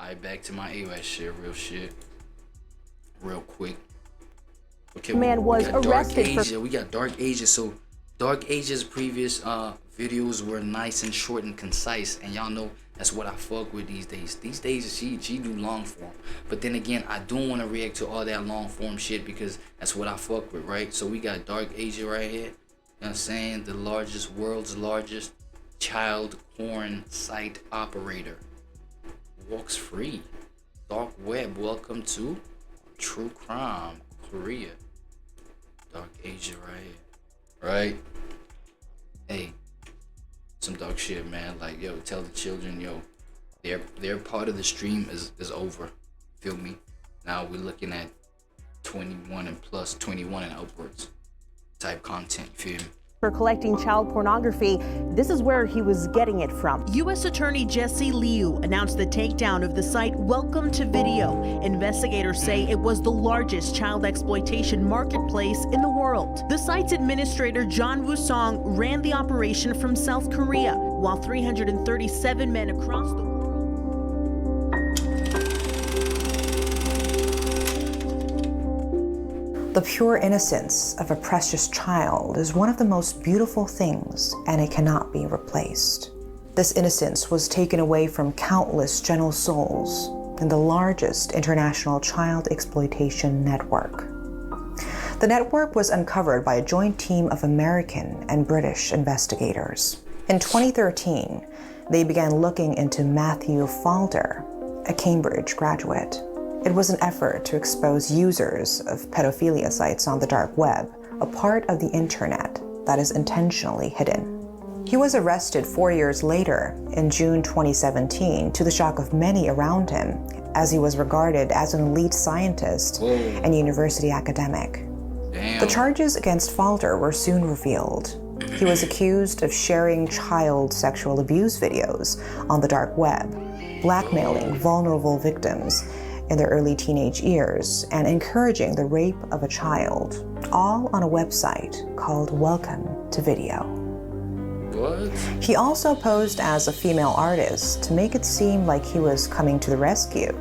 Alright, back to my AWAD shit, real quick. Okay, Man was arrested for... We got Dark Asia. So Dark Asia's previous videos were nice and short and concise, and y'all know that's what I fuck with these days. These days she do long form, but then again I don't want to react to all that long form shit because that's what I fuck with, right? So we got Dark Asia right here. You know what I'm saying? The world's largest child porn site operator. Walks free. Dark web. Welcome to True Crime Korea. Dark Asia right here. Right? Hey, some dark shit, man. Like, yo, tell the children, yo, their part of the stream is over. Feel me? Now we're looking at 21 and plus, 21 and upwards type content. Feel me? For collecting child pornography. This is where he was getting it from. U.S. Attorney Jesse Liu announced the takedown of the site Welcome to Video. Investigators say it was the largest child exploitation marketplace in the world. The site's administrator, John Woo-song, ran the operation from South Korea, while 337 men across the world. The pure innocence of a precious child is one of the most beautiful things, and it cannot be replaced. This innocence was taken away from countless gentle souls in the largest international child exploitation network. The network was uncovered by a joint team of American and British investigators. In 2013, they began looking into Matthew Falder, a Cambridge graduate. It was an effort to expose users of pedophilia sites on the dark web, a part of the internet that is intentionally hidden. He was arrested 4 years later, in June 2017, to the shock of many around him, as he was regarded as an elite scientist and university academic. Damn. The charges against Falder were soon revealed. He was accused of sharing child sexual abuse videos on the dark web, blackmailing vulnerable victims in their early teenage years, and encouraging the rape of a child, all on a website called Welcome to Video. What? He also posed as a female artist to make it seem like he was coming to the rescue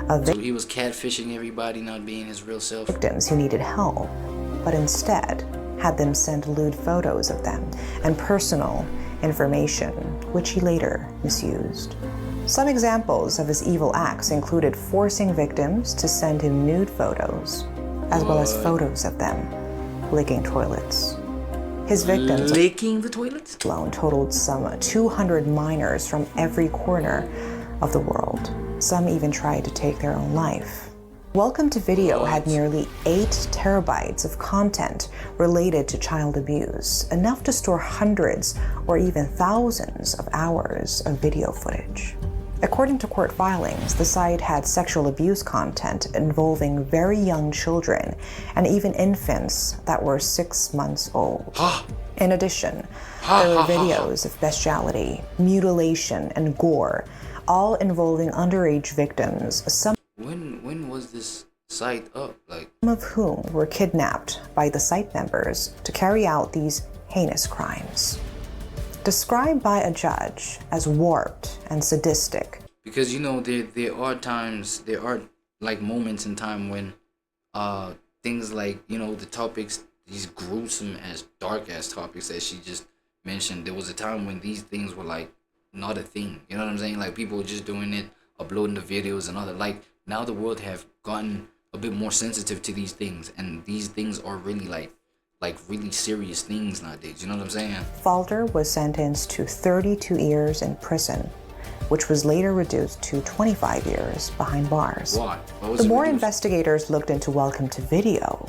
of So he was catfishing everybody, not being his real self. victims who needed help, but instead had them send lewd photos of them and personal information, which he later misused. Some examples of his evil acts included forcing victims to send him nude photos, as well as photos of them licking toilets. His victims Licking the toilets? alone totaled some 200 minors from every corner of the world. Some even tried to take their own life. Welcome to Video had nearly 8 terabytes of content related to child abuse, enough to store hundreds or even thousands of hours of video footage. According to court filings, the site had sexual abuse content involving very young children and even infants that were 6 months old. In addition, there were videos of bestiality, mutilation, and gore, all involving underage victims, some When was this site up? Like, of whom were kidnapped by the site members to carry out these heinous crimes. Described by a judge as warped and sadistic. because you know there are like moments in time when things like, you know, the topics, these gruesome as dark ass topics that she just mentioned, there was a time when these things were like not a thing. You know what I'm saying? Like people were just doing it, uploading the videos and other, like now the world have gotten a bit more sensitive to these things, and these things are really like really serious things nowadays. You know what I'm saying? Falder was sentenced to 32 years in prison, which was later reduced to 25 years behind bars. Why? The more investigators looked into Welcome to Video,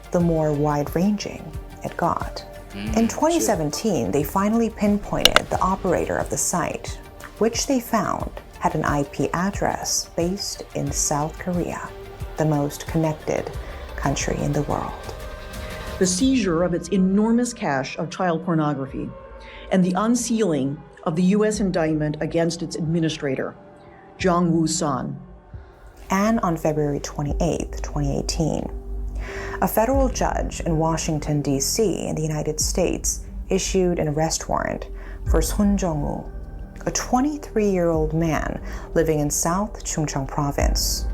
the more wide-ranging it got. In 2017, they finally pinpointed the operator of the site, which they found had an IP address based in South Korea, the most connected country in the world. The seizure of its enormous cache of child pornography and the unsealing of the U.S. indictment against its administrator, Jong Woo-song. And on February 28, 2018, a federal judge in Washington, D.C. in the United States issued an arrest warrant for Sun Jong-woo, a 23-year-old man living in South Chungcheong Province.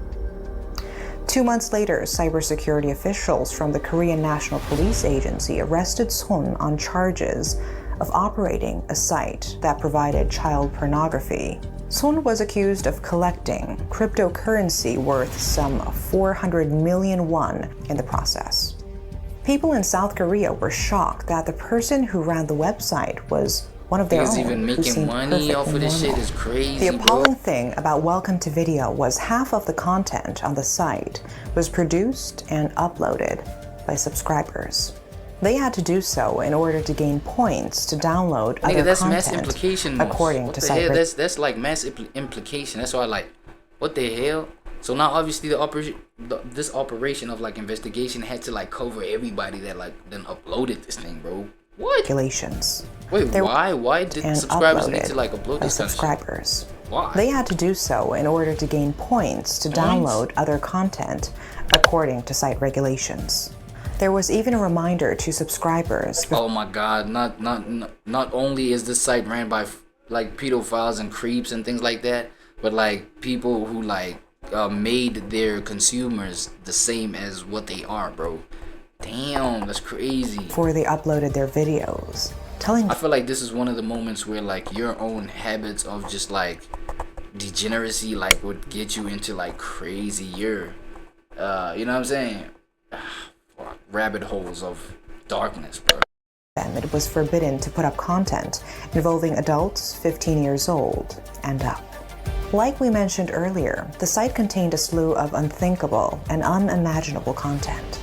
2 months later, cybersecurity officials from the Korean National Police Agency arrested Son on charges of operating a site that provided child pornography. Son was accused of collecting cryptocurrency worth some 400 million won in the process. People in South Korea were shocked that the person who ran the website was one of their own, even who making seemed money off of this normal. shit is crazy, The appalling thing about Welcome to Video was half of the content on the site was produced and uploaded by subscribers. They had to do so in order to gain points to download other that's content, mass implication. according what to the site hell? That's like mass implication. That's why I like, what the hell? So now obviously this operation of like investigation had to like cover everybody that like then uploaded this thing, bro. What? regulations. Wait, They why did and subscribers need uploaded to like upload by this kind of shit? subscribers. Why? They had to do so in order to gain points to download other content, according to site regulations. There was even a reminder to subscribers. Oh my god, not only is this site ran by like pedophiles and creeps and things like that, but like people who like made their consumers the same as what they are, bro. Damn, that's crazy. Before they uploaded their videos, telling I feel like this is one of the moments where like your own habits of just like degeneracy like would get you into like crazier you know what I'm saying, rabbit holes of darkness, bro. them it was forbidden to put up content involving adults 15 years old and up. Like we mentioned earlier, the site contained a slew of unthinkable and unimaginable content.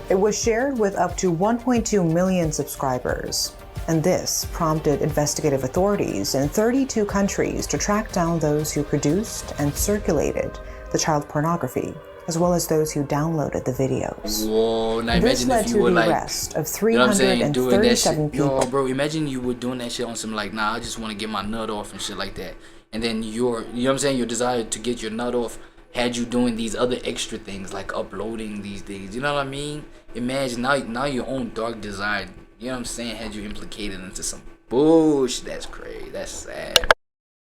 It was shared with up to 1.2 million subscribers, and this prompted investigative authorities in 32 countries to track down those who produced and circulated the child pornography, as well as those who downloaded the videos. Whoa, now This imagine led if to you were the like, arrest of you know what I'm saying, doing that 337 shit. people. Yo, bro, imagine you were doing that shit on some like, nah, I just want to get my nut off and shit like that. And then you know what I'm saying, your desire to get your nut off had you doing these other extra things like uploading these things. You know what I mean? Imagine now your own dark desire, you know what I'm saying, had you implicated into some bullshit. That's crazy. That's sad.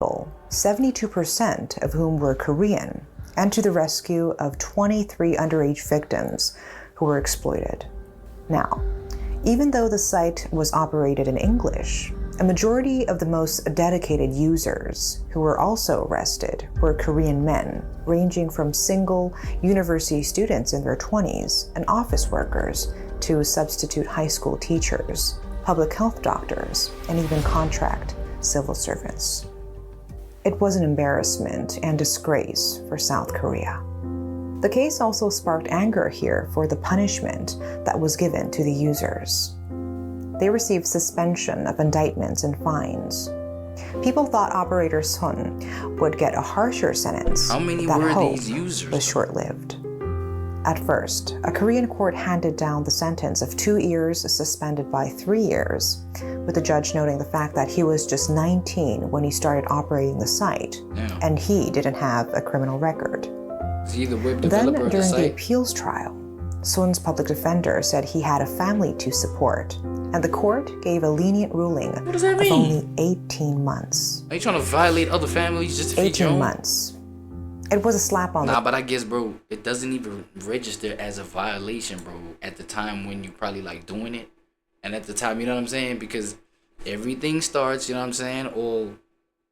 72% of whom were Korean, and to the rescue of 23 underage victims who were exploited. Now, even though the site was operated in English, a majority of the most dedicated users who were also arrested were Korean men, ranging from single university students in their 20s and office workers to substitute high school teachers, public health doctors, and even contract civil servants. It was an embarrassment and disgrace for South Korea. The case also sparked anger here for the punishment that was given to the users. They received suspension of indictments and fines. People thought Operator Son would get a harsher sentence. How many that were hope these users? was short-lived. At first, a Korean court handed down the sentence of 2 years suspended by 3 years, with the judge noting the fact that he was just 19 when he started operating the site, and he didn't have a criminal record. Is he the web Then, developer of the during the site? appeals trial, Son's public defender said he had a family to support, and the court gave a lenient ruling What does that of mean? only 18 months. Are you trying to violate other families just to feed your 18 own? months. It was a slap on Nah, the but I guess, bro, it doesn't even register as a violation, bro, at the time when you probably like doing it. And at the time, you know what I'm saying? Because everything starts, you know what I'm saying, all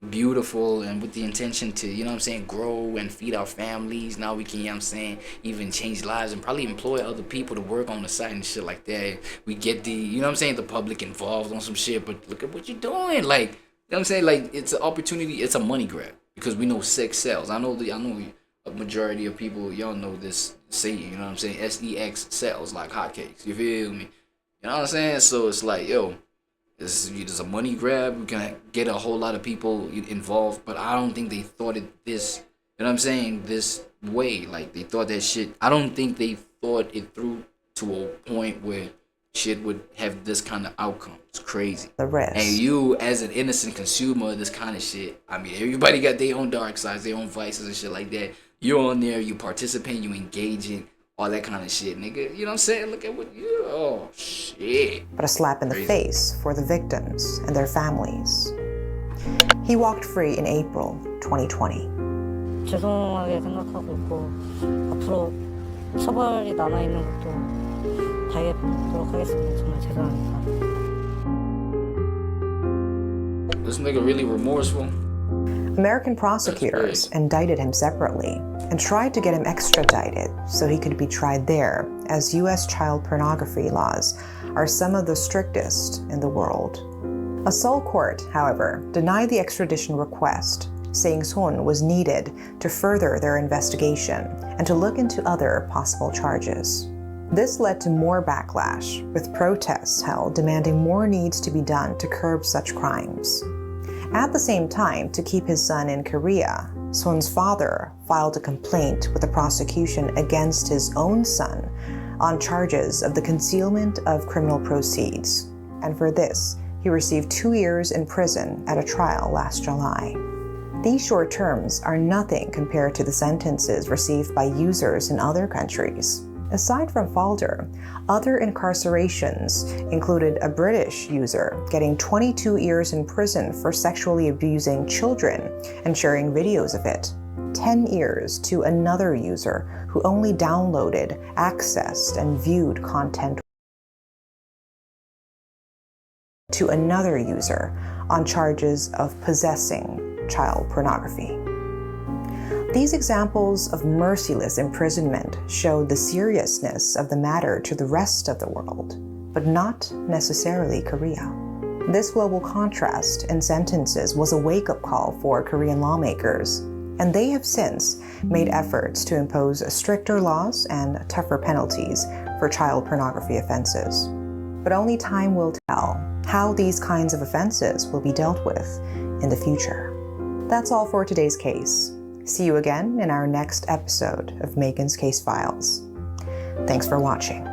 beautiful and with the intention to, you know what I'm saying, grow and feed our families. Now we can, you know what I'm saying, even change lives and probably employ other people to work on the site and shit like that. We get the, you know what I'm saying, the public involved on some shit, but look at what you're doing. Like, you know what I'm saying? Like, it's an opportunity, it's a money grab. Because we know sex sells. I know a majority of people, y'all know this saying, you know what I'm saying? SEX sells like hotcakes. You feel me? You know what I'm saying? So it's like, yo, this is a money grab. We can get a whole lot of people involved, but I don't think they thought it this, you know what I'm saying, this way. Like, they thought that shit, I don't think they thought it through to a point where shit would have this kind of outcome. It's crazy. The risk. And you, as an innocent consumer of this kind of shit, I mean, everybody got their own dark sides, their own vices and shit like that. You're on there, you participate, you engaging, all that kind of shit, nigga. You know what I'm saying? Look at what you, oh, shit. But a slap in the Crazy. face for the victims and their families. He walked free in April 2020. 죄송하게 생각하고 있고 앞으로 처벌이 남아있는 것도 당해보도록 하겠습니다. 정말 죄송합니다. This nigga really remorseful. American prosecutors indicted him separately and tried to get him extradited so he could be tried there, as U.S. child pornography laws are some of the strictest in the world. A Seoul court, however, denied the extradition request, saying Son was needed to further their investigation and to look into other possible charges. This led to more backlash, with protests held demanding more needs to be done to curb such crimes. At the same time, to keep his son in Korea, Son's father filed a complaint with the prosecution against his own son on charges of the concealment of criminal proceeds. And for this, he received 2 years in prison at a trial last July. These short terms are nothing compared to the sentences received by users in other countries. Aside from Falder, other incarcerations included a British user getting 22 years in prison for sexually abusing children and sharing videos of it, 10 years to another user who only downloaded, accessed, and viewed content, to another user on charges of possessing child pornography. These examples of merciless imprisonment showed the seriousness of the matter to the rest of the world, but not necessarily Korea. This global contrast in sentences was a wake-up call for Korean lawmakers, and they have since made efforts to impose stricter laws and tougher penalties for child pornography offenses. But only time will tell how these kinds of offenses will be dealt with in the future. That's all for today's case. See you again in our next episode of Megan's Case Files. Thanks for watching.